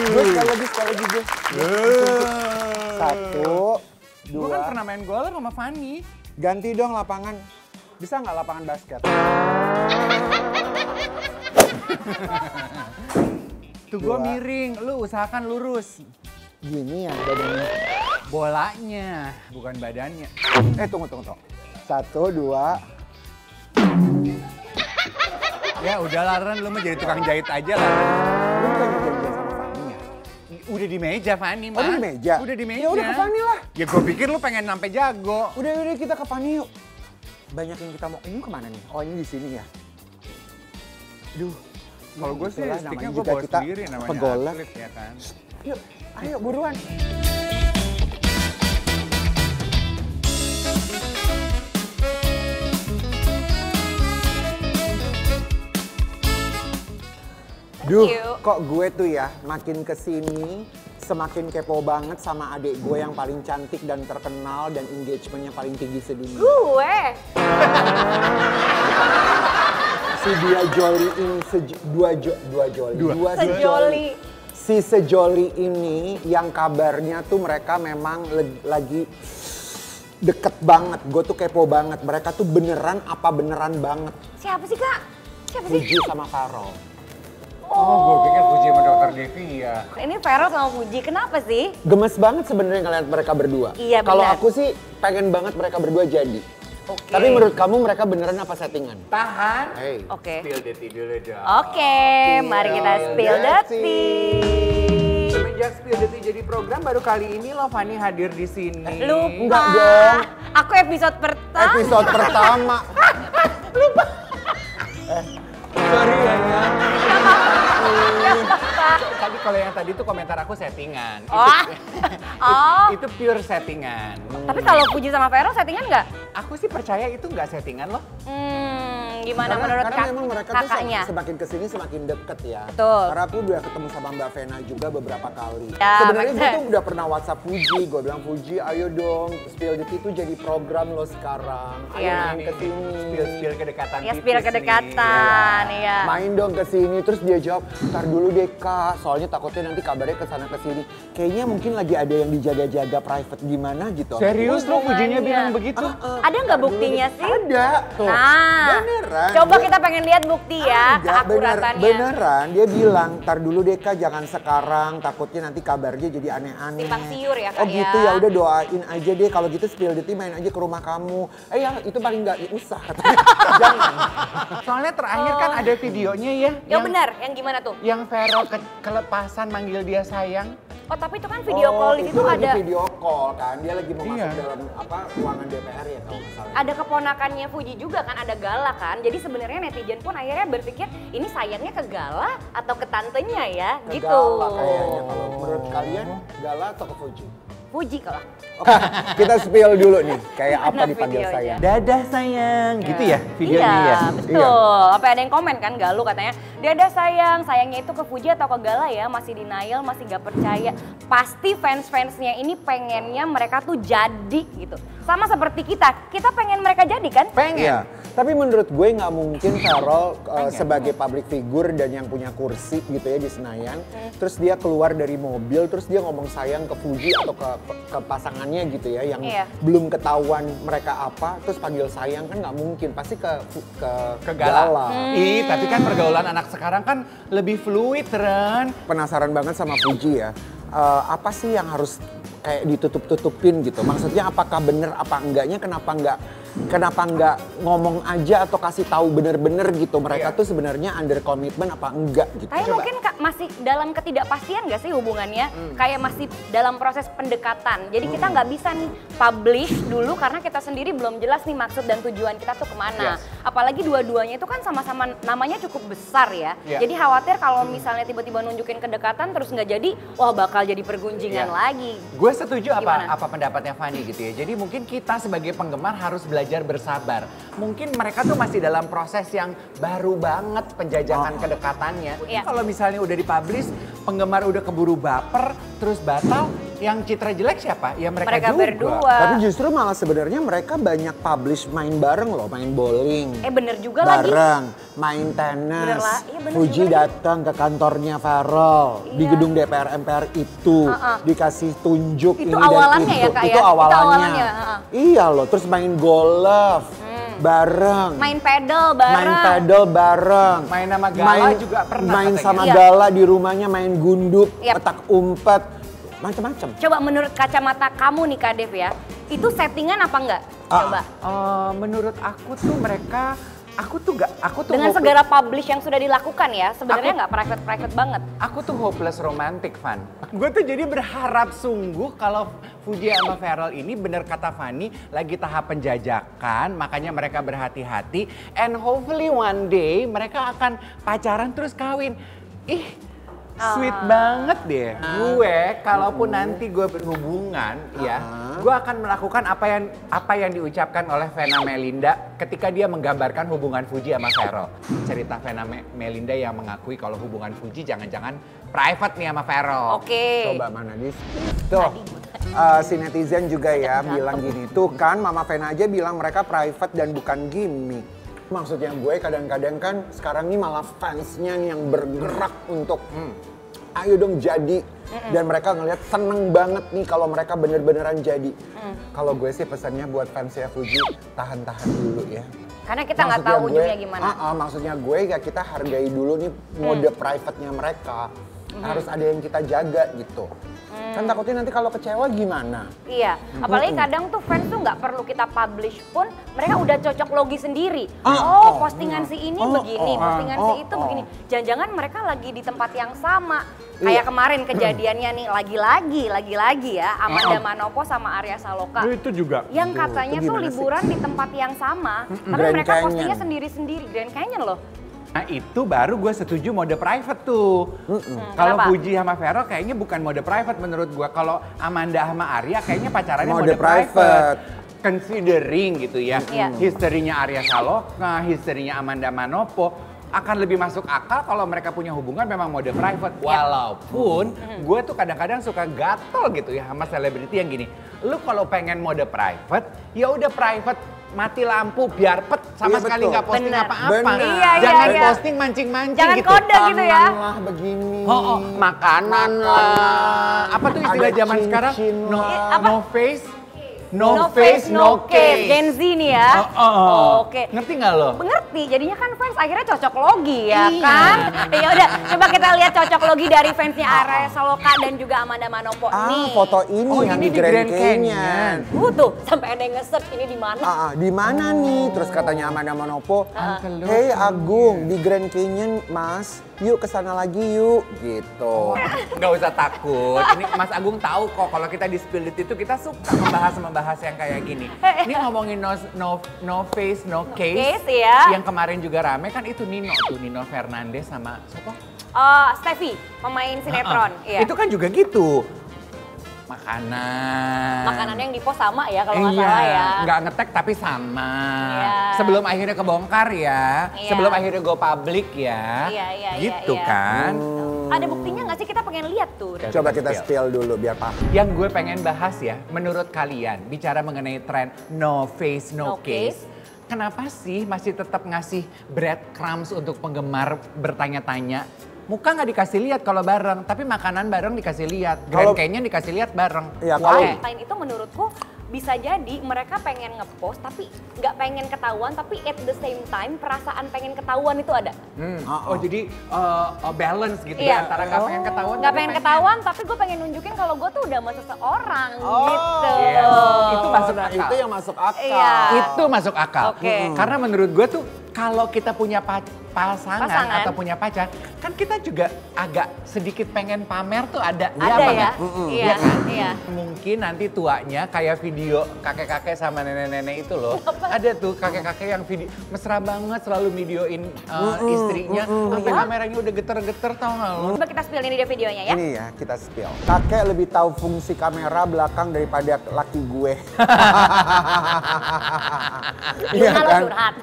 Gue sekali lagi gue. 1, 2. Gue kan pernah main golf sama Fanny. Ganti dong lapangan. Bisa nggak lapangan basket? Tuh gue miring, lu usahakan lurus. Gini ya badannya. Bolanya, bukan badannya. Tunggu. 1, 2. Ya udah Ren, lu mah jadi tukang jahit aja Ren. Lu bukan janjian sama Fanny ya? Udah di meja Fanny mah. Oh di meja? Udah di meja. Ya udah ke Fanny lah. Ya gue pikir lu pengen sampai jago. Udah kita ke Fanny yuk. Banyak yang kita mau. Ini kemana nih? Oh ini di sini ya. Duh. Kalau gue sih sticknya gue bawa sendiri namanya pegolf atlet ya kan. Yuk, ayo buruan. Duh, kok gue tuh ya makin kesini semakin kepo banget sama adik gue yang paling cantik dan terkenal dan engagementnya paling tinggi sedunia. Gue? Si dia joli ini, Sejoli. Si sejoli ini yang kabarnya tuh mereka memang lagi deket banget. Gue tuh kepo banget. Mereka tuh beneran apa beneran banget. Siapa sih Kak? Siapa sih? Fuji sama Farol. Oh, gue pikir Fuji sama Dr. Devi ya. Ini Vero sama Fuji, kenapa sih? Gemes banget sebenarnya ngeliat mereka berdua. Iya, kalau benar. aku sih pengen banget mereka berdua jadi. Oke. Tapi menurut kamu mereka beneran apa settingan? Tahan. Hey. Oke. Spill the tea dulu dong. Oke, mari kita spill the tea. Semenjak Spill the Tea jadi program baru kali ini loh Fanny hadir di sini. Lupa. Enggak dong. Aku episode pertama. Episode pertama. Sorry ya. Gak apa-apa. Tadi kalau yang tadi tuh komentar aku settingan. Oh. Itu pure settingan. Tapi kalau Fuji sama Vero settingan nggak? Aku sih percaya itu nggak settingan loh. Gimana menurut karena memang mereka kakaknya? tuh semakin kesini semakin deket ya. Betul. Karena aku udah ketemu sama Mbak Vena juga beberapa kali. Ya, Sebenarnya gue makanya. tuh udah pernah WhatsApp Fuji. Gue bilang Fuji, ayo dong Spill the Tea tuh jadi program lo sekarang. Ayo Iya. main kesini. Spill kedekatan. Ya, tipis spill nih. kedekatan, iya. Main dong kesini. Terus dia jawab, ntar dulu deh Kak. Soalnya takutnya nanti kabarnya kesana kesini. Kayaknya mungkin lagi ada yang dijaga-jaga private gimana gitu. Serius lo Fujinya Hubungannya. bilang begitu? Ada nggak buktinya sih? Ada tuh. Nah, Beneran. coba Dia- kita pengen lihat bukti ya, Enggak, keakuratannya. beneran. Dia bilang, ntar dulu deh Kak, jangan sekarang. Takutnya nanti kabarnya jadi aneh-aneh. Simpang siur ya, Kak, Oh gitu ya. ya, udah doain aja deh. Kalau gitu Spill the Tea main aja ke rumah kamu. Ya itu paling nggak usah katanya. Jangan. Soalnya terakhir kan ada videonya ya. Yang benar, yang gimana tuh? Yang Vero kelepasan manggil dia sayang. Oh tapi itu kan video call di situ lagi ada video call kan. Dia lagi mau Iya. masuk dalam ruangan DPR ya kalau nggak salah. ada keponakannya Fuji juga kan, ada Gala kan. Jadi sebenarnya netizen pun akhirnya berpikir ini sayangnya ke Gala atau ke tantenya ya, Ke gitu. Gala kayaknya. Kalau menurut kalian Gala atau ke Fuji? Fuji kalau. Oke, kita spill dulu nih. Kayak apa Mana dipanggil videonya? saya? Dadah sayang, gitu ya videonya Iya, ya. betul. Sampai ada yang komen kan Galuh katanya, Dadah sayangnya itu ke Fuji atau ke Gala ya, masih denial, masih gak percaya. Pasti fans-fansnya ini pengennya mereka tuh jadi gitu. Sama seperti kita pengen mereka jadi kan? Pengen. Iya, tapi menurut gue nggak mungkin Carol sebagai public figure dan yang punya kursi gitu ya di Senayan, terus dia keluar dari mobil, terus dia ngomong sayang ke Fuji atau ke pasangannya gitu ya, yang Iya. belum ketahuan mereka apa, terus panggil sayang kan nggak mungkin, pasti ke Gala. Ih, tapi kan pergaulan anak sekarang kan lebih fluid, Ren. Penasaran banget sama Fuji ya, apa sih yang harus kayak ditutup-tutupin gitu? Maksudnya apakah bener apa enggaknya, kenapa enggak ngomong aja atau kasih tahu bener-bener gitu? Mereka Iya. tuh sebenarnya under commitment apa enggak gitu? Tapi mungkin masih dalam ketidakpastian gak sih hubungannya? Kayak masih dalam proses pendekatan. Jadi kita nggak bisa nih publish dulu karena kita sendiri belum jelas nih maksud dan tujuan kita tuh kemana. Yes. Apalagi dua-duanya itu kan sama-sama namanya cukup besar ya. Iya. Jadi khawatir kalau misalnya tiba-tiba nunjukin kedekatan terus nggak jadi, wah bakal jadi pergunjingan Iya. lagi. Gue setuju Gimana? apa pendapatnya Fanny gitu ya. Jadi mungkin kita sebagai penggemar harus belajar bersabar. Mungkin mereka tuh masih dalam proses yang baru banget penjajahan kedekatannya. Iya. Kalau misalnya udah dipublish, penggemar udah keburu baper, terus batal, yang citra jelek siapa? Ya mereka, Mereka juga. berdua. Tapi justru malah sebenarnya mereka banyak publish main bareng loh, main bowling. Bener juga lagi. Bareng, main Bener tenis. lah, iya bener Fuji juga lagi. datang ke kantornya Farel di Iya. gedung DPR MPR itu, dikasih tunjuk Itu ini awalnya dan ya, itu. Kak, Itu ya? Itu awalannya. awalnya, Iya loh, terus main golf bareng. Main pedal bareng. Main pedal bareng. Main sama Gala juga pernah Main katanya. sama Iya. Gala di rumahnya, main gunduk, Yap. petak umpet, macam-macam. Coba menurut kacamata kamu nih Kak Dev ya, itu settingan apa enggak? Coba. Menurut aku tuh mereka, aku tuh Dengan hopeless- segala publish yang sudah dilakukan ya, sebenarnya nggak private banget. Aku tuh hopeless romantic, Van. Gue tuh jadi berharap sungguh kalau Fuji sama Farel ini bener kata Fanny lagi tahap penjajakan, makanya mereka berhati-hati. And hopefully one day mereka akan pacaran terus kawin. Ih, sweet banget deh. Gue kalaupun nanti gue berhubungan ya, gue akan melakukan apa yang diucapkan oleh Vena Melinda ketika dia menggambarkan hubungan Fuji sama Farel. Cerita Vena Melinda yang mengakui kalau hubungan Fuji jangan-jangan private nih sama Farel. Oke. Coba mana dis? Tuh, si netizen juga ya bilang gini. Tuh kan Mama Vena aja bilang mereka private dan bukan gimmick. Maksudnya gue kadang-kadang kan sekarang ini malah fansnya yang bergerak untuk ayo dong jadi. Dan mereka ngelihat seneng banget nih kalau mereka bener-beneran jadi. Kalau gue sih pesannya buat fansnya Fuji, tahan-tahan dulu ya. Karena kita nggak tahu ujungnya gimana. Maksudnya gue ya kita hargai dulu nih mode private-nya mereka. Harus ada yang kita jaga gitu. Kan takutnya nanti kalau kecewa gimana? Iya, apalagi kadang tuh fans tuh nggak perlu kita publish pun mereka udah cocok logi sendiri. Postingan si ini begini, postingan si itu begini. Jangan-jangan mereka lagi di tempat yang sama. Kayak kemarin kejadiannya nih lagi-lagi ya Amanda Manopo sama Arya Saloka. Itu juga. Yang katanya itu tuh gimana sih? liburan di tempat yang sama, tapi Grand mereka Canyon. postingnya sendiri-sendiri. Grand Canyon loh. Nah itu baru gue setuju mode private tuh. Kalau Kenapa? Fuji sama Farel kayaknya bukan mode private menurut gue. Kalau Amanda sama Arya kayaknya pacarannya Mode mode, private. private. Considering gitu ya. Iya. Historinya Arya Saloka, historinya Amanda Manopo. Akan lebih masuk akal kalau mereka punya hubungan memang mode private. Walaupun gue tuh kadang-kadang suka gatel gitu ya sama selebriti yang gini. Lu kalau pengen mode private, ya udah private. Mati lampu biar pet sama Iya, sekali betul. nggak posting Bener. apa-apa. Bener. Iya, Jangan iya. posting mancing-mancing Jangan gitu. kode gitu ya. Tanganlah begini. Makanan lah. Apa tuh istilah Ada zaman sekarang? cincin No, lah. no face, no face, no case. Gen Z nih ya. Oke. Ngerti nggak lo? Mengerti, jadinya kan fans akhirnya cocok logi ya Iya. kan? Ya udah, coba kita lihat cocok logi dari fansnya Arya Saloka dan juga Amanda Manopo nih. Foto ini Oh, yang ini di di Grand Grand Canyon. Canyon. Tuh, sampai ada yang nge-search ini di mana? Di mana nih? Terus katanya Amanda Manopo, Uncle hey Agung di Grand Canyon Mas, yuk kesana lagi yuk. Gitu. Nggak usah takut. Ini Mas Agung tahu kok kalau kita di Spill It itu kita suka membahas yang kayak gini. Ini ngomongin no face, no case. Case, ya. Yang kemarin juga rame kan itu Nino Fernandez sama siapa? Steffi, pemain sinetron. Iya. Itu kan juga gitu. Makanan. Makanannya yang di-post sama ya kalau nggak salah ya. Nggak ngetek tapi sama. Iya. Sebelum akhirnya kebongkar ya. Iya. Sebelum akhirnya go public ya. Iya, Gitu iya. kan. Ada buktinya nggak sih? Kita pengen lihat tuh. Coba kita spill dulu biar paham. Yang gue pengen bahas ya, menurut kalian bicara mengenai tren no face, no, No case. case. Kenapa sih masih tetap ngasih breadcrumbs untuk penggemar bertanya-tanya? Muka nggak dikasih lihat kalau bareng, tapi makanan bareng dikasih lihat. Kalau- Grand Canyon dikasih lihat bareng. Iya, Why? Selain itu menurutku bisa jadi mereka pengen ngepost tapi nggak pengen ketahuan, tapi at the same time perasaan pengen ketahuan itu ada. Oh jadi balance gitu Iya. ya antara nggak pengen ketahuan. Nggak tapi pengen ketahuan tapi gue pengen nunjukin kalau gue tuh udah sama seseorang gitu. Yes. Itu masuk Nah, akal. itu yang masuk akal. Iya. Itu masuk akal. Oke. Karena menurut gue tuh kalau kita punya pasangan Pasangan. atau punya pacar, kan kita juga agak sedikit pengen pamer tuh ada. Ada apa ya? nggak? Iya, kan? iya. Mungkin nanti tuanya kayak video kakek-kakek sama nenek-nenek itu loh. Ada tuh kakek-kakek yang video mesra banget selalu videoin istrinya. Sampai kameranya udah geter-geter tau gak lo? Coba kita spill ini dia videonya ya. Ini ya kita spill. Kakek lebih tahu fungsi kamera belakang daripada laki gue. Iya Gimana lo kan? curhat?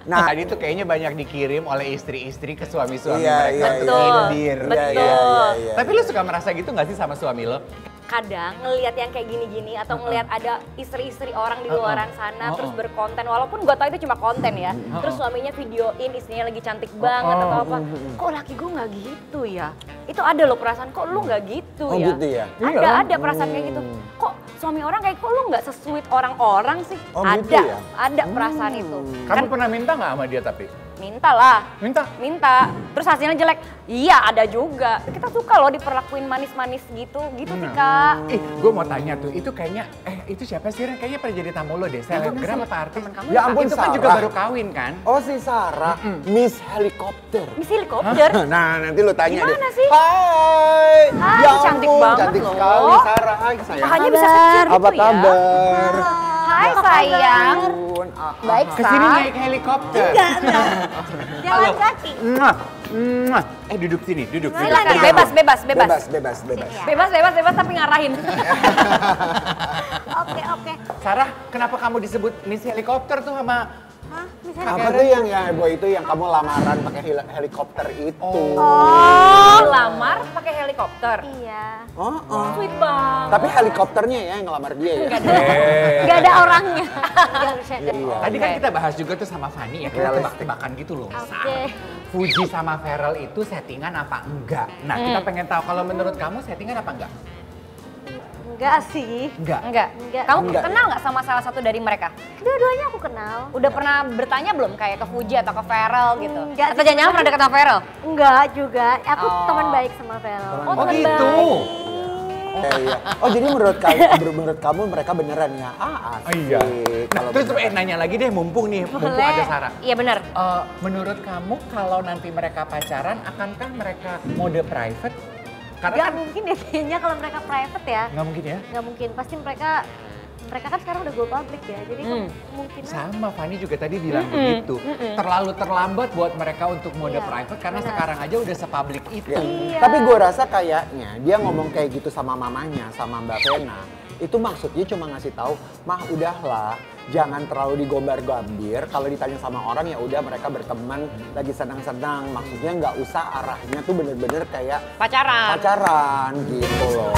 Nah, Tadi tuh kayaknya banyak dikirim oleh istri-istri ke suami-suami Iya, mereka iya, untuk iya. nyindir. Betul. Tapi lu suka merasa gitu nggak sih sama suami lo? Kadang ngelihat yang kayak gini-gini atau ngelihat ada istri-istri orang di luaran sana terus berkonten, walaupun gue tau itu cuma konten ya, terus suaminya videoin istrinya lagi cantik banget atau apa, kok laki gue nggak gitu ya? Itu ada loh perasaan, kok lu nggak gitu Oh, ya? gitu ya? Ada perasaan kayak gitu. Kok suami orang kayak, kok lu nggak sesuit orang-orang sih? Oh, ada, gitu ya? ada perasaan itu. Kamu pernah minta nggak sama dia tapi? Minta lah. Minta? Terus hasilnya jelek. Iya, ada juga. Kita suka loh diperlakuin manis-manis gitu. Gitu sih, Kak. Gue mau tanya tuh, itu kayaknya, itu siapa sih Ren? Kayaknya pernah jadi tamu lo deh, selebgram apa artis? Ya ampun, itu kan juga Sarah. baru kawin kan? Oh si Sarah, Miss Helikopter. Miss Helikopter. Nah nanti lu tanya Gimana deh. sih? Hai. Hai, Ya cantik ampun, banget cantik loh. sekali Sarah. Hai sayang. Makanya bisa kecil gitu Apa ya. kabar? Hai sayang. Ampun, Baik, Kesini Sa. naik helikopter. Jalan kaki. Mwah. Duduk sini, duduk. Silakan, ya. bebas. Bebas tapi ngarahin. Oke. Sarah, kenapa kamu disebut Miss Helikopter tuh sama Hah? Bisa Apa tuh yang ya boy itu yang kamu lamaran pakai helikopter itu? Dilamar pakai helikopter. Iya. Oh. Sweet banget. Tapi helikopternya ya yang ngelamar dia ya. Gak ada orangnya. Gak bercanda. Iya. Tadi kan kita bahas juga tuh sama Fanny ya, kita Realistik. tebak-tebakan gitu loh. Oke. Fuji sama Pharrell itu settingan apa enggak? Nah, kita pengen tahu kalau menurut kamu settingan apa enggak? Enggak sih. Enggak. Enggak. Enggak. Kamu Enggak. kenal nggak sama salah satu dari mereka? Kedua-duanya aku kenal. Udah pernah bertanya belum kayak ke Fuji atau ke Pharrell gitu? Enggak Atau sih, jangan-jangan pernah deket sama Pharrell? Enggak juga. Aku Oh. teman baik sama Vero. Oh, teman gitu. baik. Iya. Oh jadi menurut kamu mereka beneran ya? Asik. Iya. Kalau Terus beneran. nanya lagi deh, mumpung ada Sarah. Iya benar. Menurut kamu kalau nanti mereka pacaran, akankah mereka mode private? Karena Gak kan mungkin deh kayaknya kalau mereka private ya. nggak mungkin ya. Gak mungkin. Pasti mereka kan sekarang udah go public ya. Jadi mungkin Sama Fanny juga tadi bilang begitu. Terlalu terlambat buat mereka untuk mode Iya, private karena benar. sekarang aja udah sepublik itu. Ya. Iya. Tapi gue rasa kayaknya dia ngomong kayak gitu sama mamanya, sama Mbak Vena. Itu maksudnya cuma ngasih tahu, mah udahlah, jangan terlalu digombar-gambir. Kalau ditanya sama orang ya udah mereka berteman, lagi senang-senang. Maksudnya nggak usah arahnya tuh bener-bener kayak pacaran gitu loh.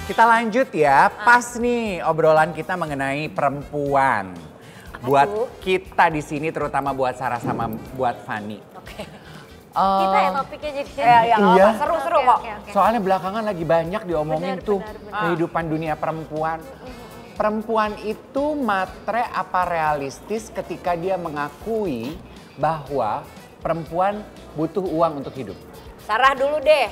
Kita lanjut ya, pas nih obrolan kita mengenai perempuan. Buat kita di sini terutama buat Sarah sama buat Fanny. Oke. kita ya topiknya jadi. Iya. Seru-seru kok. Oke. Soalnya belakangan lagi banyak diomongin Benar, tuh benar. kehidupan dunia perempuan. Perempuan itu matre apa realistis ketika dia mengakui bahwa perempuan butuh uang untuk hidup? Sarah dulu deh.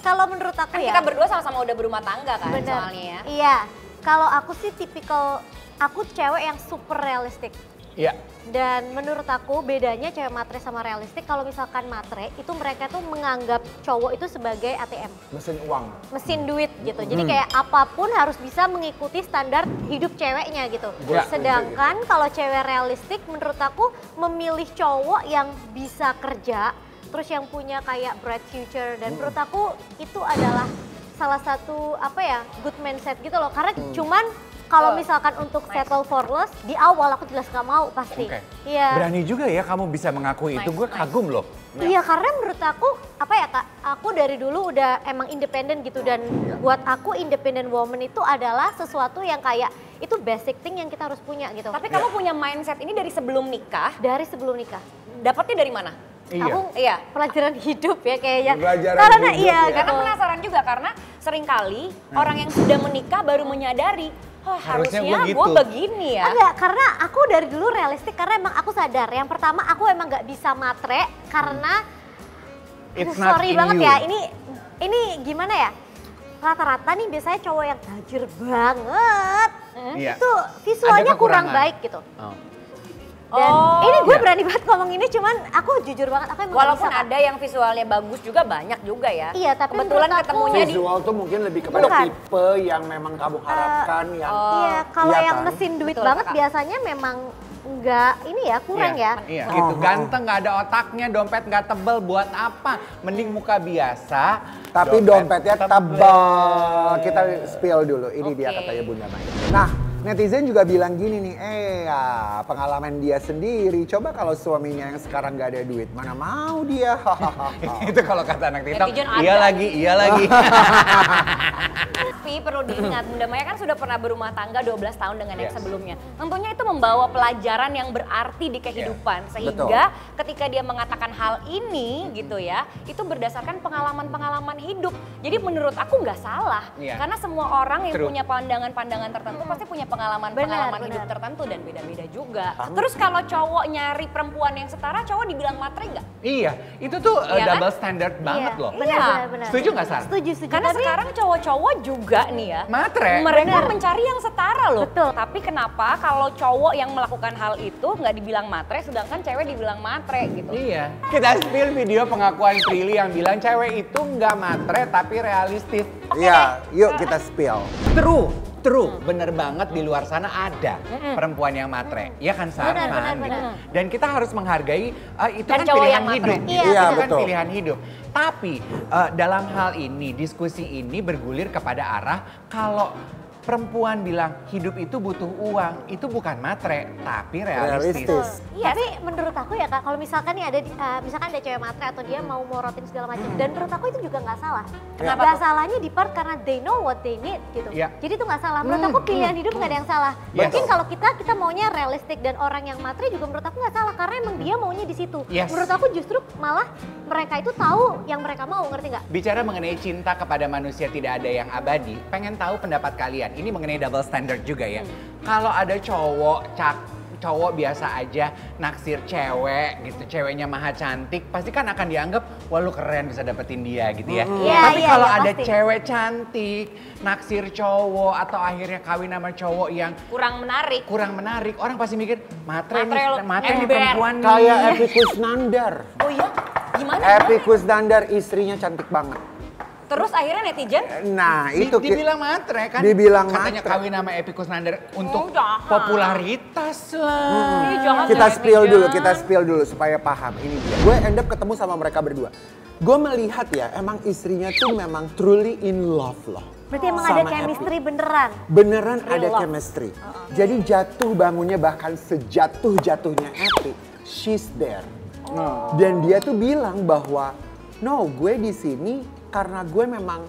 Kalau menurut aku Kan ya. kita berdua sama-sama udah berumah tangga kan Benar. soalnya ya. Iya. Kalau aku sih tipikal, aku cewek yang super realistik. Iya. Dan menurut aku bedanya cewek matre sama realistik, kalau misalkan matre itu mereka tuh menganggap cowok itu sebagai ATM, Mesin uang. mesin duit gitu. Jadi kayak apapun harus bisa mengikuti standar hidup ceweknya gitu. Ya. Sedangkan kalau cewek realistik menurut aku memilih cowok yang bisa kerja, terus yang punya kayak bright future, dan menurut aku itu adalah salah satu apa ya, good mindset gitu loh. Karena cuman kalau misalkan untuk settle for less, di awal aku jelas gak mau pasti. Oke. Iya. Berani juga ya kamu bisa mengakui itu, gue kagum loh. Iya, karena menurut aku apa ya Kak, aku dari dulu udah emang independen gitu, dan buat aku independent woman itu adalah sesuatu yang kayak itu basic thing yang kita harus punya gitu. Tapi kamu punya mindset ini dari sebelum nikah, Dari sebelum nikah. dapatnya dari mana? Iya. Aku Iya. pelajaran hidup ya kayaknya. Pelajaran Karena hidup iya ya. Karena gitu. penasaran juga karena seringkali orang yang sudah menikah baru menyadari, oh Harusnya harusnya gua gue gitu." begini ya. Enggak, karena aku dari dulu realistik karena emang aku sadar. Yang pertama aku emang nggak bisa matre karena It's not sorry in banget you. ya. Ini gimana ya? Rata-rata nih biasanya cowok yang tajir banget Iya. itu visualnya Ada kurang kekurangan. baik gitu. Oh. Dan ini gue berani banget ngomong ini, cuman aku jujur banget aku emang Walaupun gak bisa, ada yang visualnya bagus juga banyak juga ya. Iya, tapi kebetulan menurut aku- ketemunya di Visual tuh mungkin lebih kepada Bukan. tipe yang memang kamu harapkan yang Iya, kalau iya yang kan? mesin duit Betul, banget Kakak. biasanya memang enggak ini ya, kurang ya. Iya, Oh, gitu. oh. Ganteng nggak ada otaknya, dompet nggak tebel, buat apa? Mending muka biasa. Tapi dompetnya tebal. Kita spill dulu. Ini dia Oke. katanya Bunda Maya. Nah, netizen juga bilang gini nih, ya pengalaman dia sendiri. Coba kalau suaminya yang sekarang gak ada duit, mana mau dia? Itu kalau kata anak TikTok, Netizen iya ada. lagi, iya lagi. Tapi perlu diingat, Bunda Maya kan sudah pernah berumah tangga 12 tahun dengan yang Yes. sebelumnya. Tentunya itu membawa pelajaran yang berarti di kehidupan. Sehingga ketika dia mengatakan hal ini gitu ya, itu berdasarkan pengalaman-pengalaman hidup. Jadi menurut aku nggak salah. Iya. Karena semua orang yang True. punya pandangan-pandangan tertentu pasti punya pengalaman-pengalaman Benar, hidup benar. tertentu dan beda-beda juga. Terus kalau cowok nyari perempuan yang setara, cowok dibilang matre nggak? Iya, itu tuh Iya kan? double standard banget Iya, loh. Benar, Iya. benar, benar. Setuju nggak, Sar? Setuju, setuju. Karena Tapi sekarang cowok-cowok juga nih ya. Matre. Mereka Bener. mencari yang setara loh. Betul. Tapi kenapa kalau cowok yang melakukan hal itu nggak dibilang matre, sedangkan cewek dibilang matre gitu? Iya. Kita spill video pengakuan Prilly yang bilang cewek itu nggak matre tapi realistis. Iya, yuk kita spill. True, bener banget di luar sana ada perempuan yang matre, ya kan Sar? Benar, Fan, benar, gitu. benar. Dan kita harus menghargai itu Dan kan cowok pilihan yang matre. hidup. Iya, itu kan betul. pilihan hidup. Tapi dalam hal ini, diskusi ini bergulir kepada arah kalau perempuan bilang hidup itu butuh uang, itu bukan matre, tapi realistis. Realistis. Iya. Tapi menurut aku ya Kak, kalau misalkan nih ada misalkan ada cewek matre atau dia mau morotin segala macam, dan menurut aku itu juga nggak salah. Kenapa Nggak tuh? salahnya di part karena they know what they need gitu. Iya. Jadi itu nggak salah. Menurut aku pilihan hidup nggak ada yang salah. Yes. Mungkin kalau kita maunya realistik dan orang yang matre juga menurut aku nggak salah karena emang dia maunya di situ. Yes. Menurut aku justru malah mereka itu tahu yang mereka mau, ngerti nggak? Bicara mengenai cinta kepada manusia tidak ada yang abadi, pengen tahu pendapat kalian. Ini mengenai double standard juga ya. Kalau ada cowok biasa aja naksir cewek gitu, ceweknya maha cantik, pasti kan akan dianggap wah lu keren bisa dapetin dia gitu ya. Iya, Tapi iya, kalau iya, ada pasti. cewek cantik naksir cowok atau akhirnya kawin sama cowok yang Kurang menarik. orang pasti mikir matre Matre lo, nih ember. perempuan nih. Kayak Epi Kusnandar. Oh iya? Gimana? Epi Kusnandar istrinya cantik banget. Terus akhirnya netizen? Nah, itu dibilang matre kan, dibilang katanya matre. kawin sama Epi Kusnandar untuk jahat. popularitas lah. Ih, jahat Kita ya, spill dulu supaya paham. Ini dia. Gue end up ketemu sama mereka berdua. Gue melihat ya, emang istrinya tuh memang truly in love loh. Berarti emang Sama ada Epi. chemistry beneran. Beneran Real ada love. chemistry. Jadi jatuh bangunnya bahkan sejatuh-jatuhnya Epi, she's there. Dan dia tuh bilang bahwa no, gue di sini karena gue memang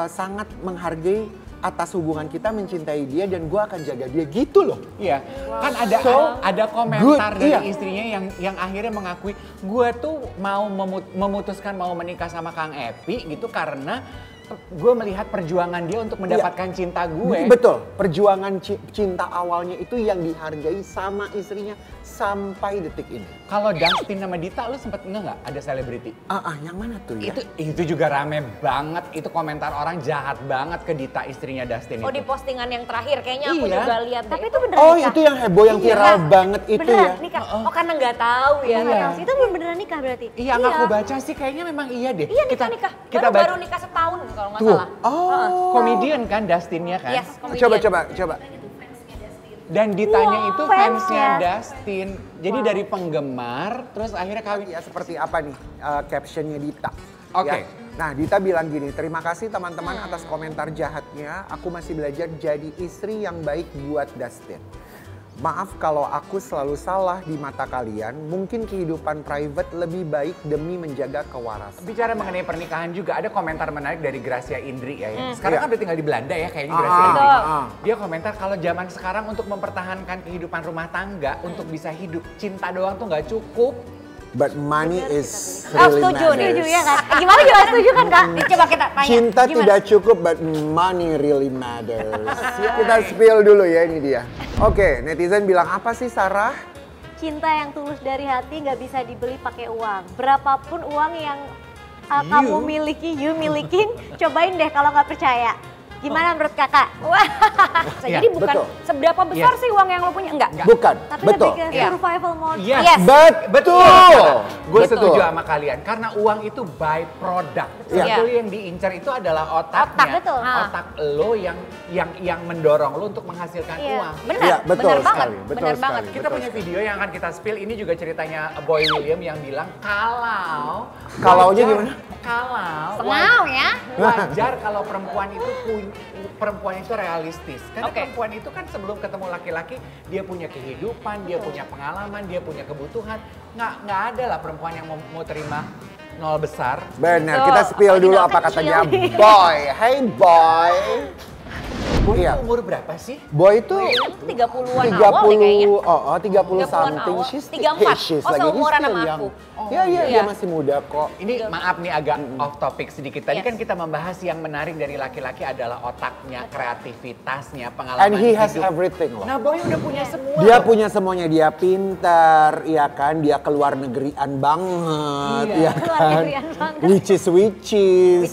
sangat menghargai atas hubungan kita, mencintai dia dan gue akan jaga dia gitu loh. Iya, kan So, ada komentar good, dari iya. istrinya yang akhirnya mengakui gue tuh mau memutuskan mau menikah sama Kang Epi gitu karena gue melihat perjuangan dia untuk mendapatkan cinta gue. Betul, perjuangan cinta awalnya itu yang dihargai sama istrinya sampai detik ini. Kalau Dustin sama Dita lu sempet nggak ada selebriti? Yang mana tuh ya? Itu juga rame banget, itu komentar orang jahat banget ke Dita istrinya Dustin Oh di itu. postingan yang terakhir kayaknya aku Iya. juga lihat. Tapi deh. itu beneran Oh nikah. itu yang heboh, yang viral banget itu Beneran ya. nikah. Oh karena nggak tahu ya. Iya. Itu belum beneran nikah berarti? Iya, yang aku baca sih kayaknya memang iya deh. Iya nikah. Kita Baru nikah setahun kalau nggak Tuh. salah. Oh. komedian kan Dustinnya kan. Yes, komedian. Coba. Dan ditanya Wow, itu fansnya. fansnya Dustin. Jadi dari penggemar, terus akhirnya kawin. Ya seperti apa nih captionnya Dita. Oke. Ya. Nah Dita bilang gini, terima kasih teman-teman atas komentar jahatnya. Aku masih belajar jadi istri yang baik buat Dustin. Maaf kalau aku selalu salah di mata kalian. Mungkin kehidupan private lebih baik demi menjaga kewarasan. Bicara mengenai pernikahan juga ada komentar menarik dari Gracia Indri ya. Iya. Sekarang kan udah tinggal di Belanda ya kayaknya Gracia Ah, Indri. ah. Dia komentar kalau zaman sekarang untuk mempertahankan kehidupan rumah tangga untuk bisa hidup cinta doang tuh nggak cukup. But money is Oh, really setuju nih. Setuju matters. ya Kak? Gimana setuju kan Kak? Coba kita tanya. Cinta gimana? tidak cukup, but money really matters. Kita spill dulu ya, ini dia. Oke, netizen bilang apa sih Sarah? Cinta yang tulus dari hati nggak bisa dibeli pakai uang. Berapapun uang yang kamu miliki, you milikin, cobain deh kalau nggak percaya. Gimana menurut kakak? Wah, Iya, jadi bukan betul. seberapa besar Yes. sih uang yang lo punya? Enggak. Bukan, Tapi betul. lebih ke Iya. survival mode. Yes. Betul. Gue Betul. setuju sama kalian karena uang itu byproduct. Iya. Sebetulnya yang diincar itu adalah otaknya. Otak, betul. Otak lo yang mendorong lo untuk menghasilkan Iya. uang. Benar, Iya, betul benar banget. sekali, betul Benar sekali. banget. Kita punya video yang akan kita spill. Ini juga ceritanya Boy William yang bilang Kalaunya wajar- gimana? Kalau Senau ya. wajar kalau perempuan itu realistis. Karena Oke. perempuan itu kan sebelum ketemu laki-laki dia punya kehidupan, dia punya pengalaman, dia punya kebutuhan. Nggak ada lah perempuan yang mau terima nol besar. Benar, Betul. kita spill Apalagi dulu nggak apa kecil. katanya Boy. Hey Boy. Boy Iya. itu umur berapa sih? Boy itu 30-an awal deh kayaknya. 30 30-an something. awal. She's 34. she's Oh, lagi seumuran still sama young. aku. Iya, iya, dia Iya. masih muda kok. Ini maaf nih agak off topic sedikit. Tadi Yes. kan kita membahas yang menarik dari laki-laki adalah otaknya, kreativitasnya, pengalaman And he has hidup. everything loh. Nah, Boy udah punya semua. Dia loh. punya semuanya, dia pintar, ya kan, dia keluar negerian banget, Iya. ya Keluar kan, negerian banget. which is, Which is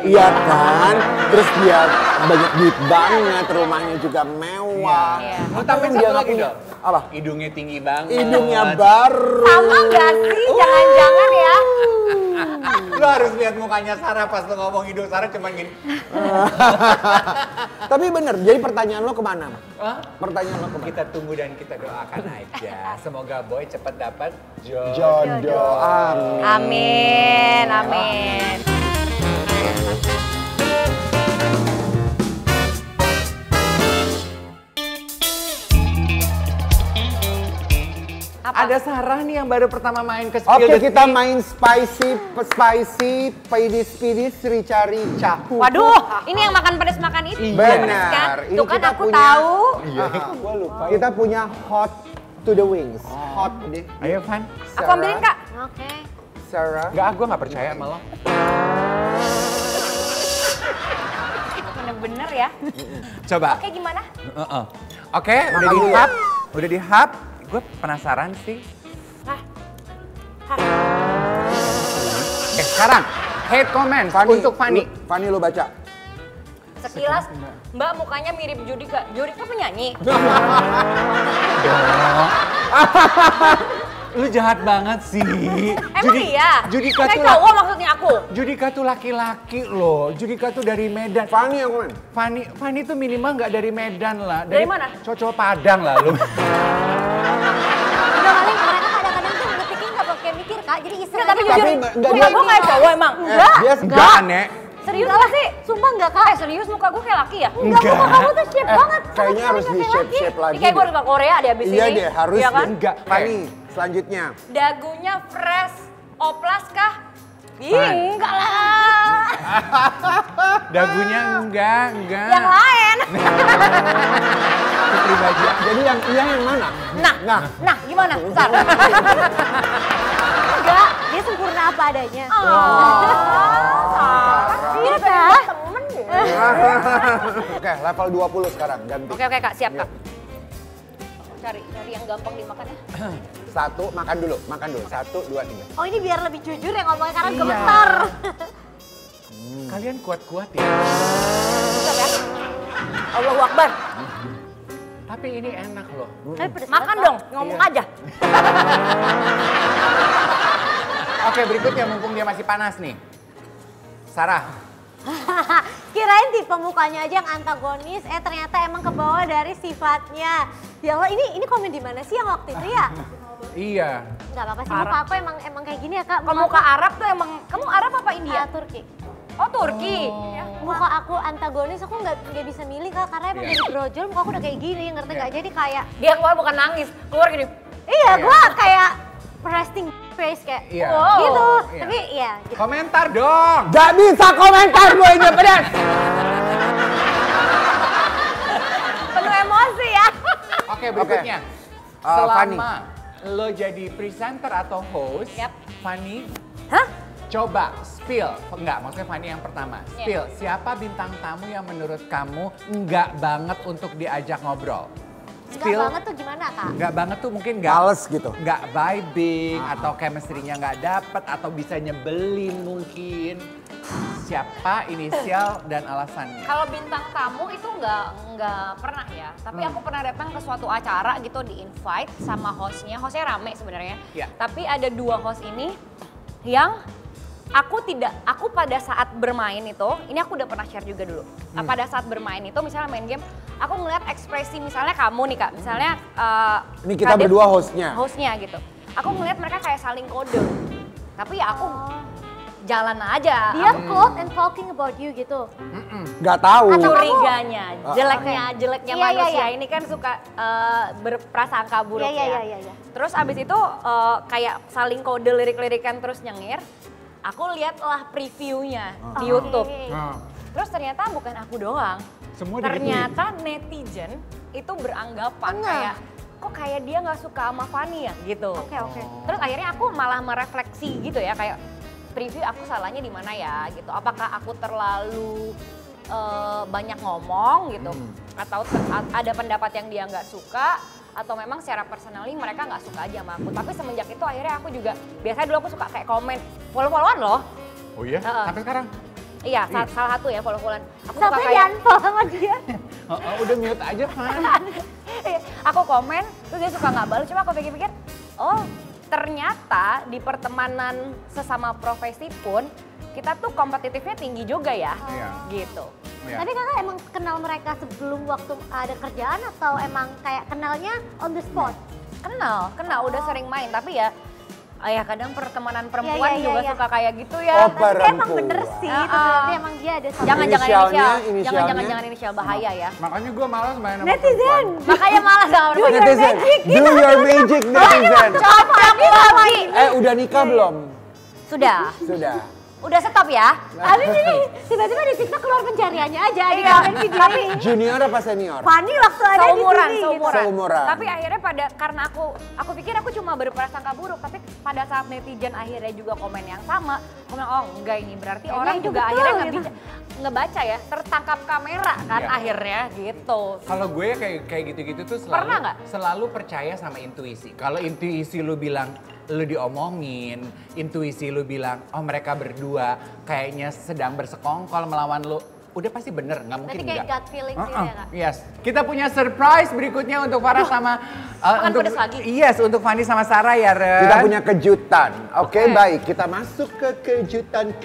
iya kan, terus dia banyak duit banget, rumahnya juga mewah. Iya. Lu tambahin Dia satu nggak lagi punya- dong. Apa? Hidungnya tinggi banget. Hidungnya baru. Sama gak sih? Jangan-jangan ya. Lu harus lihat mukanya Sarah pas lu ngomong hidung Sarah cuma gini. Tapi bener, jadi pertanyaan lo kemana? Hah? Pertanyaan lo kemana? Kita tunggu dan kita doakan aja. Semoga Boy cepat dapat jodoh. Jodoh, amin. Amin, amin. Apa? Ada Sarah nih yang baru pertama main ke Oke, Spill the kita Tea. main spicy, pedis, rica-rica. Waduh, ini yang makan pedas makan itu. Benar. Pedas kan? Ini Tuh kan kita aku punya- tahu. Iya, Ah, gua lupa. Kita punya hot to the wings. Hot deh. Ayo, Van. Aku ambilin Kak. Oke. Sarah. Enggak, gue nggak percaya sama lo. Bener-bener ya. Coba. Oke, gimana? Oke, udah Makan di dulu. hub. Udah di hub. Gue penasaran sih. Hah? Oke, sekarang hate comment untuk Fanny. Fanny lu baca. Sekilas, Mbak mukanya mirip Judika. Judika penyanyi. Lu jahat banget sih. Emang iya? Judika Kayak tuh cowok maksudnya aku. Judika tuh laki-laki loh. Judika tuh dari Medan. Fanny yang komen. Fanny tuh minimal nggak dari Medan lah. Dari mana? Cocok Padang lah lu. Enggak kali mereka kadang-kadang tuh ngetiknya nggak pakai mikir kak, jadi iseng Enggak, tapi aja. jujur, enggak, muka dia- gue kayak cowok emang. Enggak. Dia Enggak, Nek. Serius Enggak gak sih? Sumpah enggak kak. Serius muka gue kayak laki ya? Enggak, muka kamu tuh shape banget. Sama kayaknya sekali harus nggak di kayak laki. shape lagi. Ini kayak gue deh. ke Korea deh abis Iya ini. deh, harus Iya kan? deh. Enggak. Fanny, selanjutnya. Dagunya fresh, oplas kah? Ih, Fan. enggak lah. Dagunya enggak. Yang lain. Putri Baja. Jadi yang iya yang mana? Nah, Nah, gimana? Sar. Enggak, dia sempurna apa adanya. Iya Bisa. temen deh. Oke, level 20 sekarang ganti. Oke Kak, siap Kak. Cari yang gampang dimakan ya. Satu, makan dulu. 1, 2, 3. Oh ini biar lebih jujur ya ngomongnya karena Iya. gemetar. Kalian kuat-kuat ya. Siap ya. Allahu Akbar. Tapi ini enak loh. Tapi pedes Makan banget, dong, ngomong aja. Oke, berikutnya mumpung dia masih panas nih. Sarah. Kak. Kirain tipe mukanya aja yang antagonis, ternyata emang kebawa dari sifatnya. Ya Allah, ini komen di mana sih yang waktu itu ya? Iya. Enggak apa-apa sih, Arab. muka aku emang kayak gini ya kak. Kalau muka Arab tuh emang, kamu Arab apa India? Turki. Oh Turki. Ya. Muka aku antagonis, aku nggak bisa milih kak, karena emang Iya. dari brojol muka aku udah kayak gini, ngerti nggak? Jadi kayak, Dia keluar bukan nangis, keluar gini. iya gua kayak resting face kayak Iya. Wow. gitu. Iya. Tapi ya gitu. Komentar dong. Gak bisa komentar gue ini pedas. Penuh emosi ya. Oke, berikutnya. Fanny. Selama lo jadi presenter atau host, Yap. Fanny, Hah? coba spill. Enggak, maksudnya Fanny yang pertama. Iya. Spill, siapa bintang tamu yang menurut kamu enggak banget untuk diajak ngobrol? spill. Nggak banget tuh gimana Kak? Nggak banget tuh mungkin nggak. Males gitu. Nggak vibing atau chemistry-nya nggak dapet atau bisa nyebelin mungkin. Siapa, inisial, dan alasannya. Kalau bintang tamu itu nggak pernah ya. Tapi aku pernah datang ke suatu acara gitu di invite sama hostnya. Hostnya rame sebenarnya. Iya. Tapi ada 2 host ini yang aku pada saat bermain itu, ini aku udah pernah share juga dulu. Pada saat bermain itu misalnya main game, aku ngeliat ekspresi misalnya kamu nih Kak, misalnya Ini kita Kadep, berdua hostnya. hostnya gitu. Aku ngeliat mereka kayak saling kode. Tapi ya aku jalan aja. Dia quote and talking about you gitu. Gak tahu. Atau Curiganya, jeleknya Iya, manusia iya. ini kan suka berprasangka buruk Iya. ya. Terus abis itu kayak saling kode lirik-lirikan terus nyengir. Aku lihatlah previewnya di YouTube. Terus ternyata bukan aku doang. Semua Ternyata netizen itu beranggapan kayak kok kayak dia nggak suka sama Fanny ya gitu. Oke. Terus akhirnya aku malah merefleksi gitu ya kayak preview aku salahnya di mana ya gitu. Apakah aku terlalu banyak ngomong gitu atau ada pendapat yang dia nggak suka atau memang secara personally mereka nggak suka aja sama aku. Tapi semenjak itu akhirnya aku juga biasanya dulu aku suka kayak komen follow-followan loh. Oh iya? Sampai sekarang? Iya, salah satu ya follow-followan. Aku suka Sampai kayak unfollow sama dia. Udah mute aja, Fan. aku komen terus dia suka nggak balas. Cuma aku pikir-pikir, oh ternyata di pertemanan sesama profesi pun kita tuh kompetitifnya tinggi juga ya, Iya. gitu. Iya. Tapi Kakak emang kenal mereka sebelum waktu ada kerjaan atau emang kayak kenalnya on the spot? Kenal, udah sering main tapi ya kadang pertemanan perempuan Iya, juga iya. suka kayak gitu ya. Oh, Tapi emang perempuan. bener sih, itu Ah, berarti emang dia ada sama Jangan Inisialnya. jangan inisial bahaya ya. Makanya gue malas main sama netizen. Makanya malah sama perempuan. Netizen, do your magic netizen. Cocok lagi. Udah nikah belum? Sudah. Sudah. Udah stop ya. Habis ini tiba-tiba di TikTok keluar pencariannya aja di Iya, komen video tapi ini. Junior apa senior? Fanny waktu ada di seumuran, sini. seumuran. Seumuran. Tapi akhirnya karena aku pikir aku cuma berprasangka buruk, tapi pada saat netizen akhirnya juga komen yang sama, aku bilang oh enggak ini berarti Kayaknya orang itu juga betul, akhirnya gitu. ngebaca ya, tertangkap kamera kan Iya. akhirnya gitu. Kalau gue kayak gitu-gitu tuh Pernah nggak? selalu percaya sama intuisi. Kalau intuisi lu bilang lu diomongin, intuisi lu bilang oh mereka berdua kayaknya sedang bersekongkol melawan lu, udah pasti bener, nggak mungkin Berarti kayak enggak. gut feeling sih ya Kak? Yes, kita punya surprise berikutnya untuk Farah sama untuk pedes lagi. Yes, untuk Fanny sama Sarah ya Ren. Kita punya kejutan. Oke, Oke. baik. Kita masuk ke kejutan.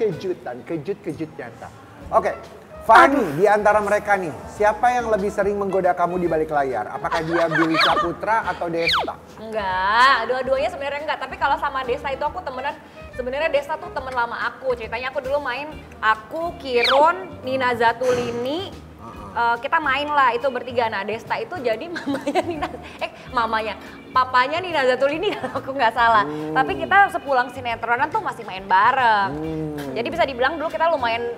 Kejut nyata. Oke. Fanny, di antara mereka nih, siapa yang lebih sering menggoda kamu di balik layar? Apakah dia Billy Saputra atau Desta? Enggak, dua-duanya sebenarnya enggak. Tapi kalau sama Desta itu aku temenan, sebenarnya Desta tuh temen lama aku. Ceritanya aku dulu main, aku, Kirun, Nina Zatulini, kita main lah itu bertiga. Nah Desta itu jadi papanya Nina Zatulini kalau aku nggak salah. Tapi kita sepulang sinetronan tuh masih main bareng. Jadi bisa dibilang dulu kita lumayan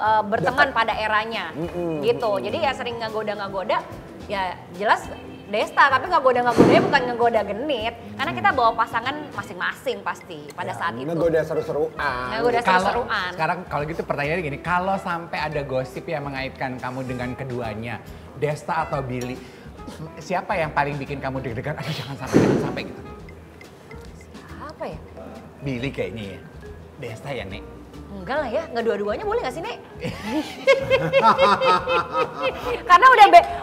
berteman pada eranya gitu. Jadi ya sering ngagoda, ya jelas Desta, tapi ngagodanya bukan ngegoda genit. Karena kita bawa pasangan masing-masing pasti pada saat itu. Ngegoda seru-seruan. Ngegoda seru-seruan. Sekarang kalau gitu pertanyaannya gini, kalau sampai ada gosip yang mengaitkan kamu dengan keduanya, Desta atau Billy, siapa yang paling bikin kamu deg-degan? Aduh jangan sampai gitu. Apa ya? Billy kayaknya ya. Desta ya Nek? Enggak lah ya, enggak dua-duanya boleh gak sih Nek? Karena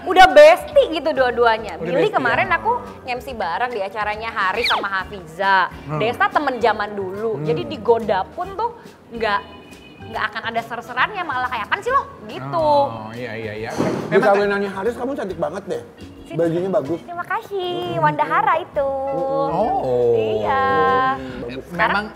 udah bestie gitu dua-duanya. Udah Billy bestie, kemarin ya. aku nge-MC bareng di acaranya Haris sama Hafiza. Desta temen zaman dulu, jadi digoda pun tuh nggak akan ada ser-serannya, malah kayak apaan sih lo? Gitu. Oh iya. Di kawinannya Haris kamu cantik banget deh. Bajunya bagus. Terima kasih, Wandahara itu. Oh. Iya.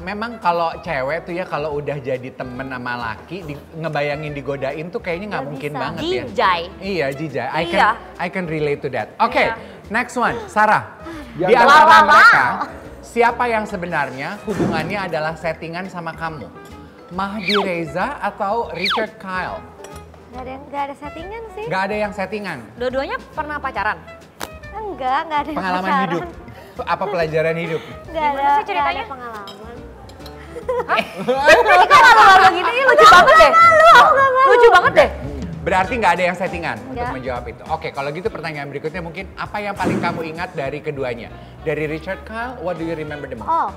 Memang kalau cewek tuh ya kalau udah jadi temen sama laki, ngebayangin digodain tuh kayaknya nggak Nggak mungkin bisa. banget ya. Jijai. Iya, jijai. Iya. I can relate to that. Oke, Iya. next one. Sarah, Ya, di wow, antara wow, mereka, wow. siapa yang sebenarnya hubungannya adalah settingan sama kamu? Mahdi Reza atau Richard Kyle? Nggak ada settingan sih. Gak ada yang settingan. Dua-duanya pernah pacaran? Enggak ada Pengalaman pacaran. hidup. Apa pelajaran hidup? Nggak Gimana ada, sih ceritanya? nggak ada pengalaman. Tadi kan lalu-lalu gitu, ini lucu banget deh. Lucu banget deh. Berarti nggak ada yang settingan untuk Nggak. menjawab itu. Oke, kalau gitu pertanyaan berikutnya mungkin apa yang paling kamu ingat dari keduanya? Dari Richard Kyle, what do you remember the most? Oh,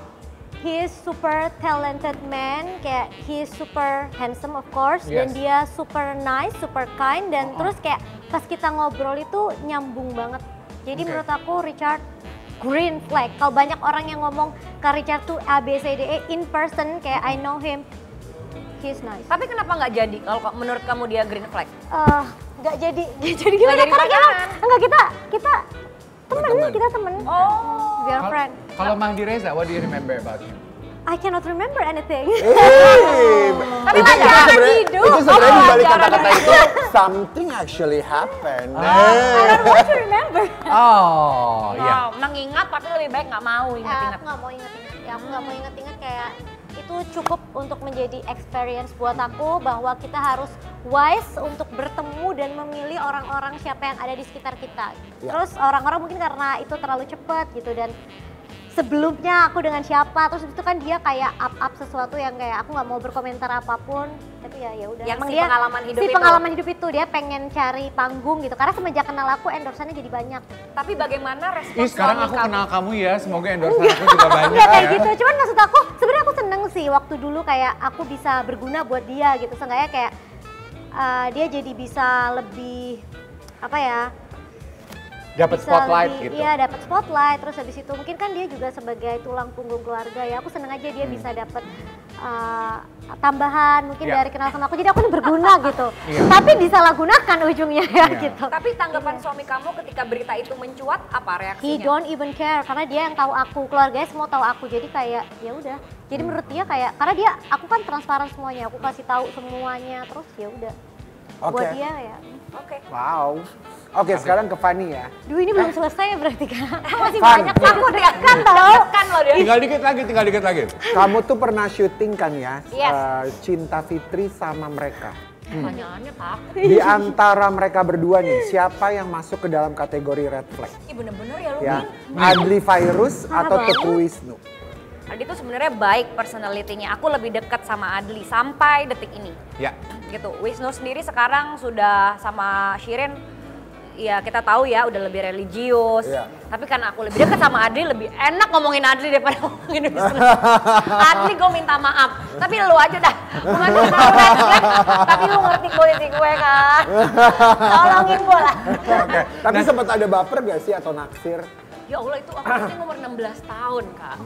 he is super talented man, kayak he is super handsome of course, dan Yes. dia super nice, super kind, dan terus kayak pas kita ngobrol itu nyambung banget. Jadi Oke. menurut aku Richard green flag. Kalau banyak orang yang ngomong ke Richard tuh A, B, C, D, E, in person kayak I know him, he's nice. Tapi kenapa nggak jadi kalau menurut kamu dia green flag? Nggak jadi gimana? jadi Karena pacaran. kita Berteman. kita temen. Oh. We are Kalau- friend. Kalau Mahdi Reza, what do you remember about him? I cannot remember anything. Tapi pelajaran hidup. Itu sebenarnya di balik Pelajaran kata-kata itu something actually happened. I don't want to remember. Oh, iya. Wow, mengingat tapi lebih baik nggak mau Ya, ingat-ingat. aku nggak mau inget-inget. Ya, aku nggak mau inget-inget kayak itu cukup untuk menjadi experience buat aku bahwa kita harus wise untuk bertemu dan memilih orang-orang siapa yang ada di sekitar kita. Ya. Terus orang-orang mungkin karena itu terlalu cepat gitu dan sebelumnya aku dengan siapa, terus itu kan dia kayak up sesuatu yang kayak aku nggak mau berkomentar apapun, tapi ya udah. Yang Emang si pengalaman hidup si itu. pengalaman hidup itu dia pengen cari panggung gitu karena semenjak kenal aku endorsannya jadi banyak. Tapi bagaimana respon Ih, sekarang suami aku kamu? kenal kamu ya, semoga endorsan aku juga banyak Enggak kayak ya. gitu, cuman maksud aku sebenarnya aku seneng sih waktu dulu kayak aku bisa berguna buat dia gitu, seenggaknya kayak dia jadi bisa lebih apa ya, Dapat bisa spotlight lebih, gitu. iya dapat spotlight, terus habis itu mungkin kan dia juga sebagai tulang punggung keluarga ya, aku seneng aja dia bisa dapat tambahan mungkin Iya. dari kenal sama aku, jadi aku ini berguna gitu, Iya. tapi disalahgunakan ujungnya ya Iya. gitu. Tapi tanggapan suami kamu ketika berita itu mencuat apa He reaksinya? don't even care karena dia yang tahu aku, keluarganya semua tahu aku, jadi kayak ya udah. Jadi menurut dia kayak karena dia aku kan transparan semuanya, aku kasih tahu semuanya, terus ya udah. Oke. Buat dia ya. Oke. Wow. Oke, sekarang ke Fanny ya. Duh ini belum selesai berarti kan. Masih Fun. banyak takut ya kan tahu. Kan loh dia. Tinggal dikit lagi. Kamu tuh pernah syuting kan ya? Yes. Cinta Fitri sama mereka. Pertanyaannya takut. Di antara mereka berdua nih, siapa yang masuk ke dalam kategori red flag? Ih bener-bener ya lu Ya, Min. Adli Fairuz atau banget. Teguh Wisnu? Adli tuh sebenarnya baik personality-nya. Aku lebih dekat sama Adli sampai detik ini. Ya. Gitu. Wisnu sendiri sekarang sudah sama Shirin, ya kita tahu ya udah lebih religius. Iya. Tapi karena aku lebih dekat sama Adli, lebih enak ngomongin Adli daripada ngomongin Wisnu. Adli gue minta maaf, tapi lu aja dah. Gue masih tahu red flag, tapi lu ngerti kondisi gue kan. Tolongin gue lah. Oke, tapi sempat ada baper gak sih atau naksir? Ya Allah itu aku syuting umur 16 tahun kak.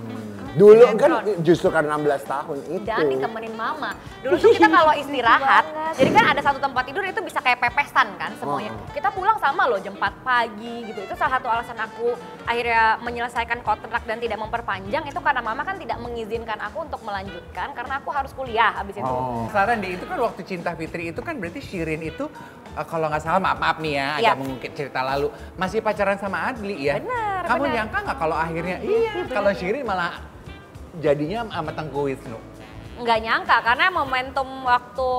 Dulu Sinetron. kan justru karena 16 tahun itu. Dan ditemenin mama. Dulu tuh kita kalau istirahat, banget. jadi kan ada satu tempat tidur itu bisa kayak pepesan kan semuanya. Kita pulang sama loh jam 4 pagi gitu. Itu salah satu alasan aku akhirnya menyelesaikan kontrak dan tidak memperpanjang itu karena mama kan tidak mengizinkan aku untuk melanjutkan karena aku harus kuliah habis itu. Saran deh, itu kan waktu Cinta Fitri itu kan berarti Shirin itu kalau nggak salah maaf nih ya, Iya. agak mengungkit cerita lalu masih pacaran sama Adli ya. Benar, Kamu benar. nyangka nggak kalau akhirnya kalau Shirin malah jadinya sama Tengku Wisnu? Nggak nyangka karena momentum waktu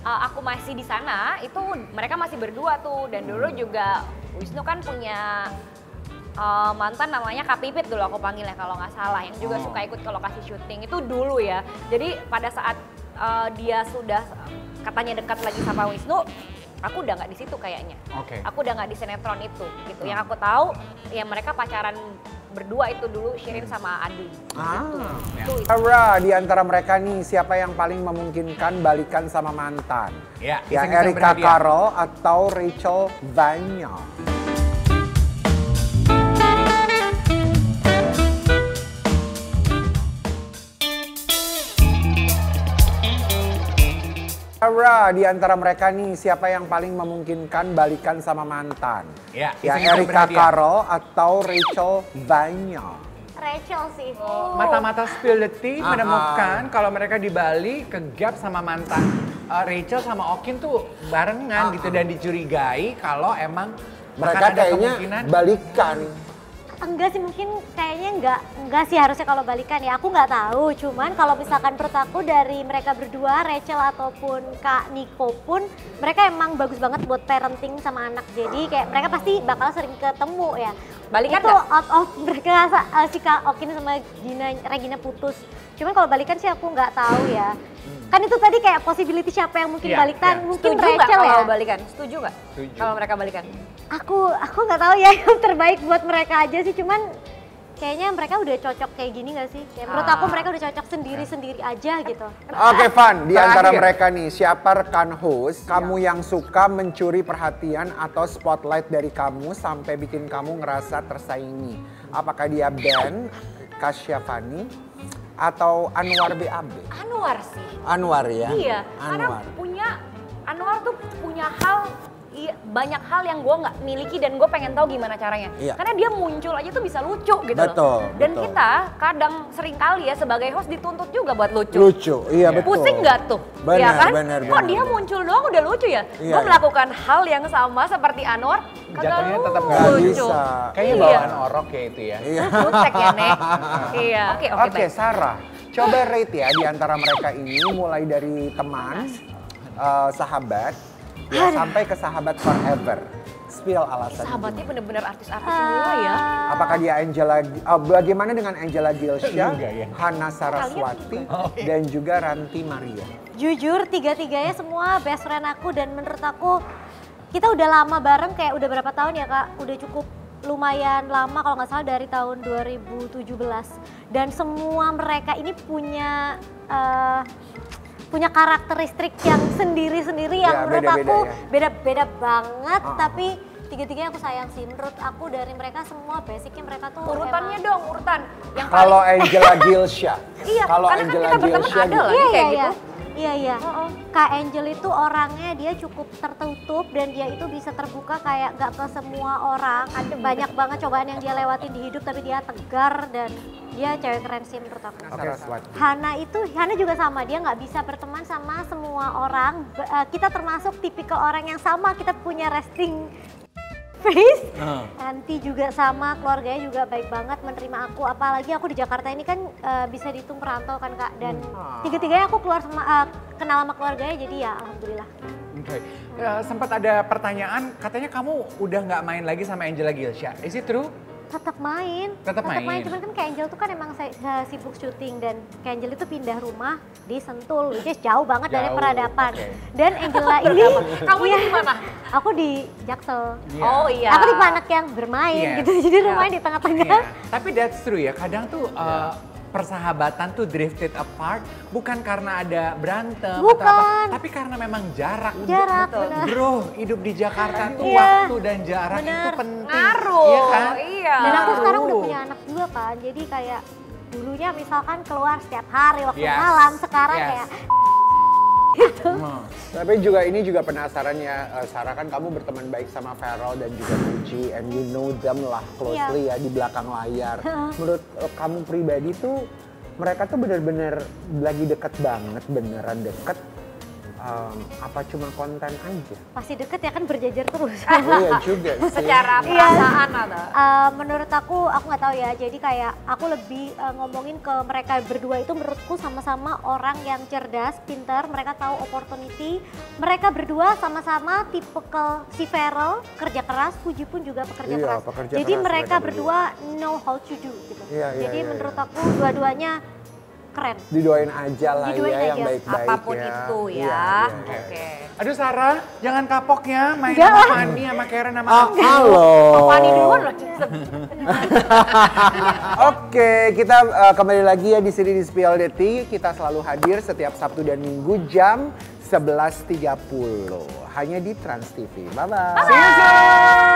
aku masih di sana itu mereka masih berdua tuh dan dulu juga Wisnu kan punya mantan namanya Kak Pipit dulu aku panggilnya kalau nggak salah yang juga suka ikut ke lokasi syuting itu dulu ya. Jadi pada saat dia sudah katanya dekat lagi sama Wisnu, aku udah nggak di situ kayaknya. Oke. Aku udah nggak di sinetron itu gitu. Yang aku tahu ya mereka pacaran berdua itu dulu Shirin sama Adli. Itu. Sarah, di antara mereka nih, siapa yang paling memungkinkan balikan sama mantan? Ya, Ya, iseng-iseng Erika berhadiah. Caro atau Rachel Vanya? Sarah, di antara mereka nih, siapa yang paling memungkinkan balikan sama mantan? Ya, Ya, iseng-iseng Erika berhadiah. Caro atau Rachel Vanya? Rachel sih. Mata-mata spill the tea menemukan kalau mereka di Bali kegap sama mantan Rachel sama Okin tuh barengan gitu dan dicurigai kalau emang Mereka akan ada kayaknya kemungkinan balikan. Enggak sih, mungkin kayaknya enggak sih harusnya kalau balikan ya, aku nggak tahu. Cuman kalau misalkan menurut aku dari mereka berdua, Rachel ataupun Kak Niko pun, mereka emang bagus banget buat parenting sama anak. Jadi kayak mereka pasti bakal sering ketemu ya. Balikan itu nggak? out of mereka si Kak Okin sama Regina putus. Cuman kalau balikan sih aku nggak tahu ya. Kan itu tadi kayak possibility siapa yang mungkin Iya, balikan, iya. mungkin Setuju nggak Rachel ya. kalau balikan? Setuju nggak? Setuju. Kalau mereka balikan? Aku nggak tahu ya yang terbaik buat mereka aja sih, cuman kayaknya mereka udah cocok kayak gini gak sih? Kayak menurut aku mereka udah cocok sendiri-sendiri aja gitu. Oke Van, di antara Terakhir. mereka nih, siapa rekan host kamu yang suka mencuri perhatian atau spotlight dari kamu sampai bikin kamu ngerasa tersaingi? Apakah dia Ben, Kasyafani, atau Anwar BAB? Anwar sih. Anwar ya? Iya, karena Anwar. Anwar tuh punya banyak hal yang gue nggak miliki dan gue pengen tahu gimana caranya. Iya. Karena dia muncul aja tuh bisa lucu gitu Betul, loh. Dan betul. kita kadang sering kali ya sebagai host dituntut juga buat lucu. Lucu, iya betul. Pusing nggak tuh? Benar, ya kan? benar, Kok benar. dia muncul doang udah lucu ya? Iya, Gue iya. melakukan hal yang sama seperti Anwar, kagak Jatuhnya tetap nggak lucu. bisa. Kayaknya Iya. bawaan orok ya itu ya. Iya. Jutek ya, Nek. Iya. Oke, Oke, baik. Sarah, coba rate ya di antara mereka ini mulai dari teman, sahabat, ya sampai ke sahabat forever. Spill alasan. Sahabatnya bener-bener artis-artis semua ya. Apakah dia bagaimana dengan Angela Gilsha, Juga ya. Hana Saraswati, dan juga Ranti Maria? Jujur tiga-tiganya semua best friend aku dan menurut aku kita udah lama bareng, kayak udah berapa tahun ya Kak? Udah cukup lumayan lama kalau nggak salah dari tahun 2017. Dan semua mereka ini punya karakteristik yang sendiri-sendiri yang Ya, menurut beda-beda aku ya. beda-beda banget, tapi tiga-tiganya aku sayang sih. Menurut aku dari mereka semua basicnya mereka tuh Urutannya emang- dong, urutan. Yang Kalau Angela Gilsha, Iya, kalau karena kan Angela kita berteman Gilsha ada loh. Iya, kayak iya, gitu. iya, iya. Kak Angel itu orangnya dia cukup tertutup dan dia itu bisa terbuka kayak gak ke semua orang. Ada banyak banget cobaan yang dia lewatin di hidup tapi dia tegar dan dia cewek keren sih menurut aku. Saraswati. Hana juga sama, dia nggak bisa berteman sama semua orang. Kita termasuk tipikal orang yang sama, kita punya resting face. Nanti juga sama, keluarganya juga baik banget menerima aku. Apalagi aku di Jakarta ini kan bisa dihitung perantau kan Kak. Dan tiga-tiganya aku kenal sama keluarganya, jadi ya alhamdulillah. Oke. Sempat ada pertanyaan, katanya kamu udah nggak main lagi sama Angela Gilsha. Is it true? Tetap main. Tetap main. Cuman kan Kak Angel tuh kan emang sibuk syuting dan Kak Angel itu pindah rumah di Sentul, which is jauh banget dari Jauh, peradaban. oke. Dan Angela ini, Kamu iya, di mana? Aku di Jaksel. Iya. Oh iya. Aku tipe anak yang bermain Yes. gitu, jadi rumahnya di tengah-tengah. Iya. Tapi that's true ya, kadang tuh persahabatan tuh drifted apart bukan karena ada berantem atau Bukan. apa, tapi karena memang jarak. Jarak, Betul. benar. Bro, hidup di Jakarta tuh Iya. waktu dan jarak itu Benar. penting. Ngaruh, Iya kan? iya. Dan aku sekarang udah Ngaruh. punya anak juga kan, jadi kayak dulunya misalkan keluar setiap hari waktu Yes. malam, sekarang Yes. kayak gitu. Tapi juga ini juga penasaran ya, Sarah, kan kamu berteman baik sama Farel dan juga Puji, and you know them lah closely ya di belakang layar. Menurut kamu pribadi tuh mereka tuh bener-bener lagi deket banget, beneran deket? Apa cuma konten aja? Pasti deket ya kan, berjajar terus. Iya juga sih. Secara perasaan atau? Menurut aku nggak tahu ya. Jadi kayak aku lebih ngomongin ke mereka berdua itu, menurutku sama-sama orang yang cerdas, pintar. Mereka tahu opportunity. Mereka berdua sama-sama tipikal si Farel, kerja keras. Puji pun juga pekerja Iya, keras. pekerja Jadi keras mereka mereka berdua know how to do gitu. Iya, iya, Jadi iya, menurut iya. aku dua-duanya keren. Didoain aja lah Didoain ya yang aja. baik-baik Apapun ya. itu ya. Iya, iya. Oke. Aduh Sarah, jangan kapok ya main Enggak sama lah. Fanny sama Karen sama Ah, aku. halo. Fanny duluan loh. Oke, kita kembali lagi ya di sini di Spill the Tea. Kita selalu hadir setiap Sabtu dan Minggu jam 11.30. Hanya di Trans TV. Bye-bye. See you soon.